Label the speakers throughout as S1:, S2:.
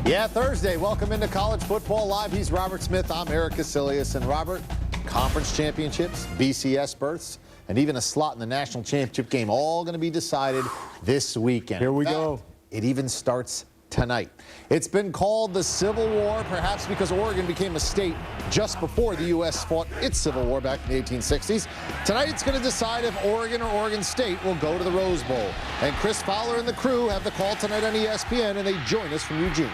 S1: Yeah, Thursday. Welcome into College Football Live. He's Robert Smith. I'm Eric Casilius. And Robert, conference championships, BCS berths, and even a slot in the national championship game, all going to be decided this weekend.
S2: Here we go.
S1: It even starts tonight. It's been called the Civil War, perhaps because Oregon became a state just before the U.S. fought its Civil War back in the 1860s. Tonight it's going to decide if Oregon or Oregon State will go to the Rose Bowl. And Chris Fowler and the crew have the call tonight on ESPN, and they join us from Eugene.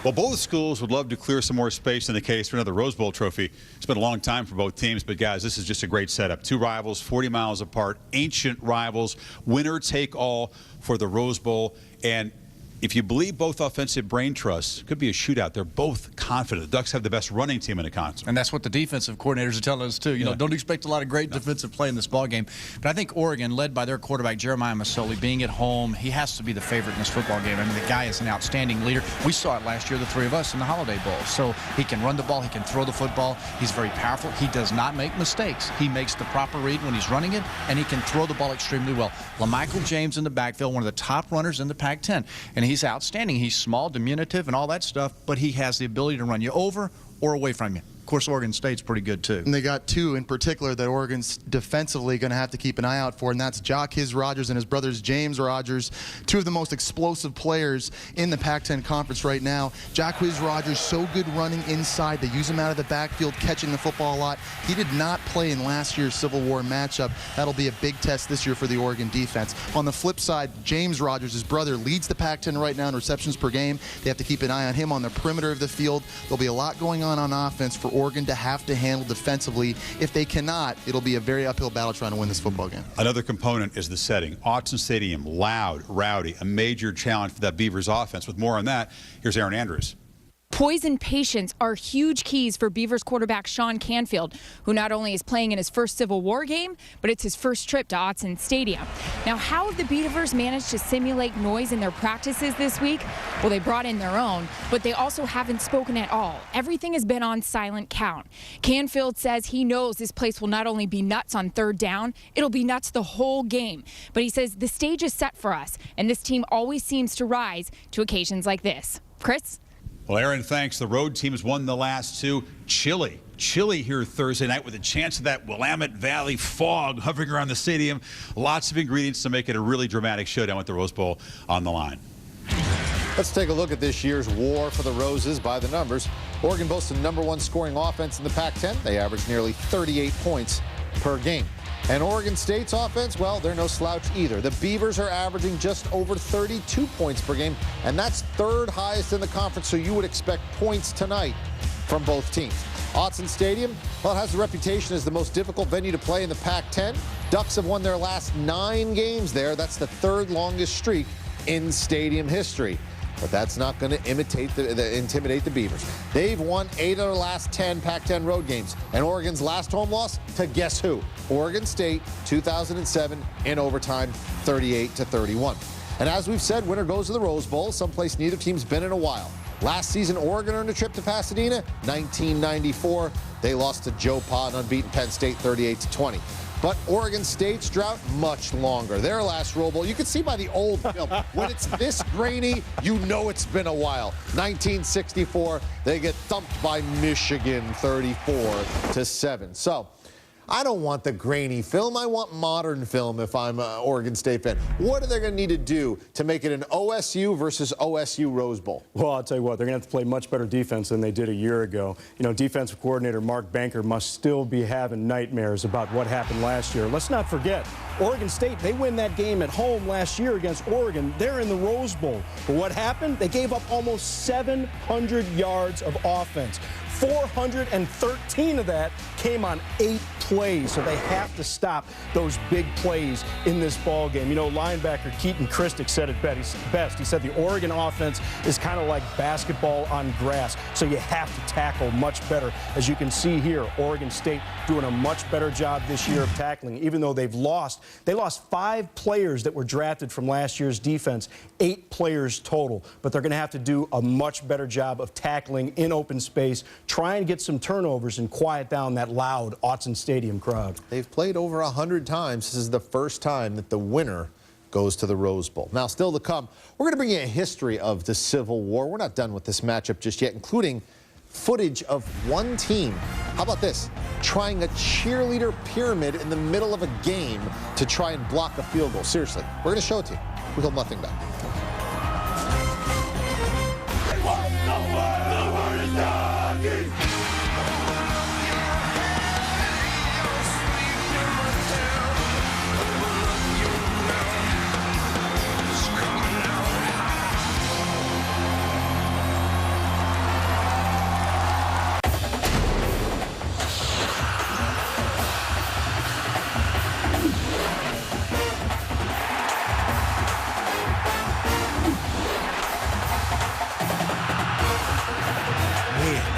S3: Well, both schools would love to clear some more space in the case for another Rose Bowl trophy. It's been a long time for both teams, but guys, this is just a great setup. Two rivals, 40 miles apart, ancient rivals, winner take all for the Rose Bowl. And if you believe both offensive brain trusts, it could be a shootout. They're both confident. The Ducks have the best running team in the conference.
S4: And that's what the defensive coordinators are telling us, too. You know, don't expect a lot of great defensive play in this ballgame. But I think Oregon, led by their quarterback, Jeremiah Masoli, being at home, he has to be the favorite in this football game. I mean, the guy is an outstanding leader. We saw it last year, the three of us, in the Holiday Bowl. So he can run the ball. He can throw the football. He's very powerful. He does not make mistakes. He makes the proper read when he's running it, and he can throw the ball extremely well. LaMichael James in the backfield, one of the top runners in the Pac-10, and he's outstanding. He's small, diminutive, and all that stuff, but he has the ability to run you over or away from you. Of course, Oregon State's pretty good, too.
S5: And they got two in particular that Oregon's defensively going to have to keep an eye out for, and that's Jacquizz Rodgers and his brothers James Rodgers, two of the most explosive players in the Pac-10 conference right now. Jacquizz Rodgers, so good running inside. They use him out of the backfield, catching the football a lot. He did not play in last year's Civil War matchup. That'll be a big test this year for the Oregon defense. On the flip side, James Rodgers, his brother, leads the Pac-10 right now in receptions per game. They have to keep an eye on him on the perimeter of the field. There'll be a lot going on offense for Oregon to have to handle defensively. If they cannot, it'll be a very uphill battle trying to win this football game.
S3: Another component is the setting. Autzen Stadium, loud, rowdy, a major challenge for that Beavers offense. With more on that, here's Aaron Andrews.
S6: Poise and patience are huge keys for Beavers quarterback Sean Canfield, who not only is playing in his first Civil War game, but it's his first trip to Autzen Stadium. Now, how have the Beavers managed to simulate noise in their practices this week? Well, they brought in their own, but they also haven't spoken at all. Everything has been on silent count. Canfield says he knows this place will not only be nuts on third down, it'll be nuts the whole game. But he says the stage is set for us, and this team always seems to rise to occasions like this. Chris?
S3: Well, Aaron, thanks. The road teams won the last two. Chilly here Thursday night with a chance of that Willamette Valley fog hovering around the stadium. Lots of ingredients to make it a really dramatic showdown with the Rose Bowl on the line.
S1: Let's take a look at this year's war for the Roses by the numbers. Oregon boasts the #1 scoring offense in the Pac-10. They average nearly 38 points per game. And Oregon State's offense, well, they're no slouch either. The Beavers are averaging just over 32 points per game, and that's third highest in the conference, so you would expect points tonight from both teams. Autzen Stadium, well, it has a reputation as the most difficult venue to play in the Pac-10. Ducks have won their last 9 games there. That's the third longest streak in stadium history. But that's not going to intimidate the Beavers. They've won 8 of their last 10 Pac-10 road games. And Oregon's last home loss to guess who? Oregon State, 2007, in overtime, 38-31. And as we've said, winner goes to the Rose Bowl, someplace neither team's been in a while. Last season, Oregon earned a trip to Pasadena, 1994. They lost to Joe Pa and unbeaten Penn State, 38-20. But Oregon State's drought, much longer. Their last Rose Bowl, you can see by the old film, when it's this grainy, you know it's been a while. 1964, they get thumped by Michigan, 34-7. So, I don't want the grainy film. I want modern film if I'm an Oregon State fan. What are they going to need to do to make it an OSU versus OSU Rose Bowl?
S2: Well, I'll tell you what, they're going to have to play much better defense than they did a year ago. You know, defensive coordinator Mark Banker must still be having nightmares about what happened last year. Let's not forget, Oregon State, they win that game at home last year against Oregon. They're in the Rose Bowl. But what happened? They gave up almost 700 yards of offense. 413 of that came on 8 plays, so they have to stop those big plays in this ball game. You know, linebacker Keaton Christic said it best. He said the Oregon offense is kind of like basketball on grass, so you have to tackle much better. As you can see here, Oregon State doing a much better job this year of tackling, even though they lost 5 players that were drafted from last year's defense, 8 players total, but they're going to have to do a much better job of tackling in open space, try and get some turnovers and quiet down that loud Autzen Stadium crowd.
S1: They've played over 100 times. This is the first time that the winner goes to the Rose Bowl. Now, still to come, we're going to bring you a history of the Civil War. We're not done with this matchup just yet, including footage of one team. How about this? Trying a cheerleader pyramid in the middle of a game to try and block a field goal. Seriously, we're going to show it to you. We hold nothing back.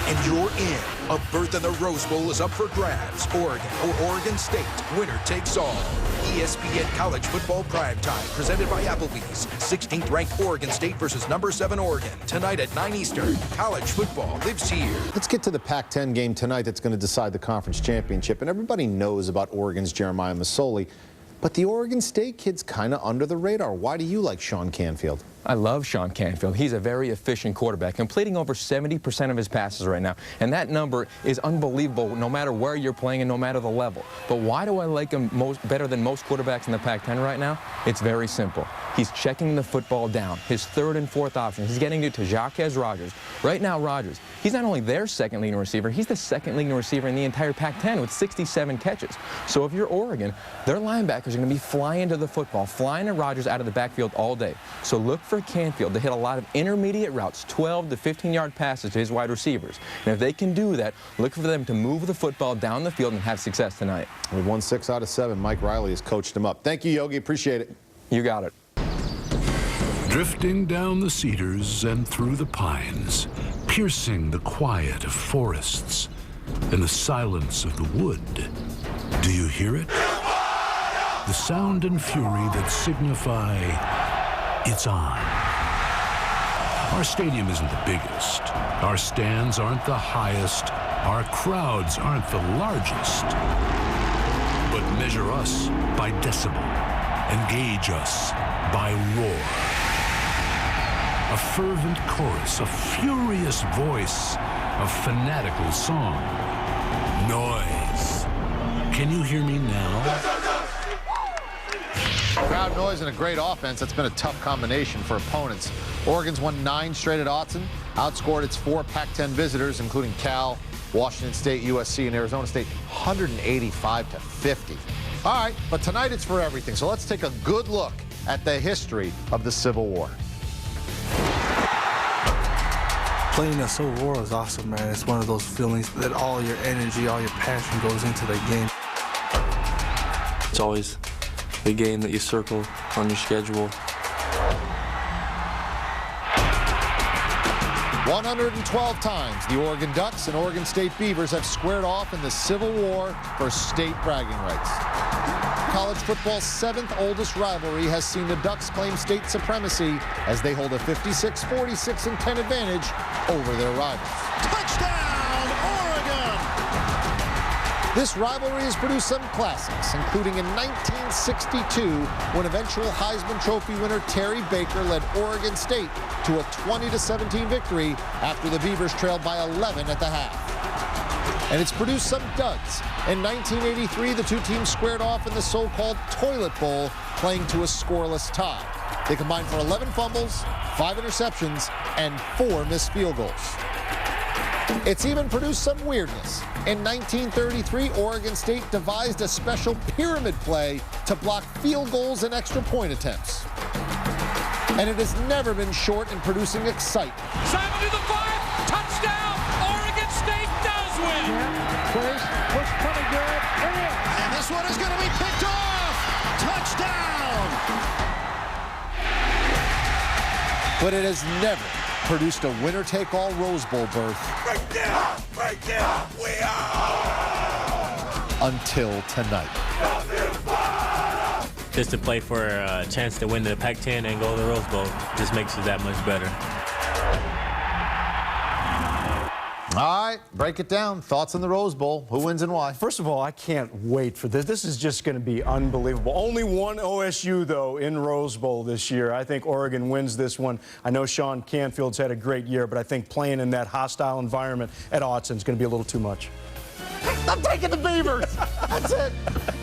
S7: And you're in. A berth in the Rose Bowl is up for grabs. Oregon or Oregon State. Winner takes all. ESPN College Football Primetime, presented by Applebee's. 16th ranked Oregon State versus number 7 Oregon. Tonight at 9 Eastern. College football lives here.
S1: Let's get to the Pac-10 game tonight that's going to decide the conference championship. And everybody knows about Oregon's Jeremiah Masoli. But the Oregon State kid's kind of under the radar. Why do you like Sean Canfield?
S8: I love Sean Canfield. He's a very efficient quarterback, completing over 70% of his passes right now. And that number is unbelievable no matter where you're playing and no matter the level. But why do I like him better than most quarterbacks in the Pac-10 right now? It's very simple. He's checking the football down. His third and fourth option. He's getting it to Jaquez Rogers. Right now, Rogers, he's not only their second leading receiver, he's the second leading receiver in the entire Pac-10 with 67 catches. So if you're Oregon, their linebackers are going to be flying to the football, flying to Rogers out of the backfield all day. So look for Canfield to hit a lot of intermediate routes, 12 to 15-yard passes to his wide receivers. And if they can do that, look for them to move the football down the field and have success tonight.
S1: We won 6 out of 7. Mike Riley has coached him up. Thank you, Yogi. Appreciate it.
S8: You got it.
S9: Drifting down the cedars and through the pines, piercing the quiet of forests and the silence of the wood. Do you hear it? The sound and fury that signify it's on. Our stadium isn't the biggest. Our stands aren't the highest. Our crowds aren't the largest. But measure us by decibel and gauge us by roar. A fervent chorus, a furious voice, a fanatical song. Noise. Can you hear me now?
S1: Crowd noise and a great offense. That's been a tough combination for opponents. Oregon's won 9 straight at Autzen, outscored its 4 Pac-10 visitors, including Cal, Washington State, USC, and Arizona State, 185-50. All right, but tonight it's for everything. So let's take a good look at the history of the Civil War.
S10: Playing the Civil War is awesome, man. It's one of those feelings that all your energy, all your passion goes into the game.
S11: It's always the game that you circle on your schedule.
S1: 112 times the Oregon Ducks and Oregon State Beavers have squared off in the Civil War for state bragging rights. College football's 7th oldest rivalry has seen the Ducks claim state supremacy as they hold a 56, 46, and 10 advantage over their rivals. Touchdown, Oregon! This rivalry has produced some classics, including in 1962, when eventual Heisman Trophy winner Terry Baker led Oregon State to a 20-17 victory after the Beavers trailed by 11 at the half. And it's produced some duds. In 1983, the two teams squared off in the so-called Toilet Bowl, playing to a scoreless tie. They combined for 11 fumbles, 5 interceptions, and 4 missed field goals. It's even produced some weirdness. In 1933, Oregon State devised a special pyramid play to block field goals and extra point attempts. And it has never been short in producing excitement.
S12: Simon to the 5, touchdown! Oregon State does win!
S13: Push pretty good,
S12: and this one is going to be picked off! Touchdown!
S1: But it has never produced a winner-take-all Rose Bowl berth.
S12: Right there, we are!
S1: Until tonight.
S14: Just to play for a chance to win the Pac-10 and go to the Rose Bowl just makes it that much better.
S1: All right, break it down. Thoughts on the Rose Bowl? Who wins and why?
S2: First of all, I can't wait for this. This is just going to be unbelievable. Only one OSU, though, in Rose Bowl this year. I think Oregon wins this one. I know Sean Canfield's had a great year, but I think playing in that hostile environment at Autzen is going to be a little too much.
S1: I'm taking the Beavers. That's it.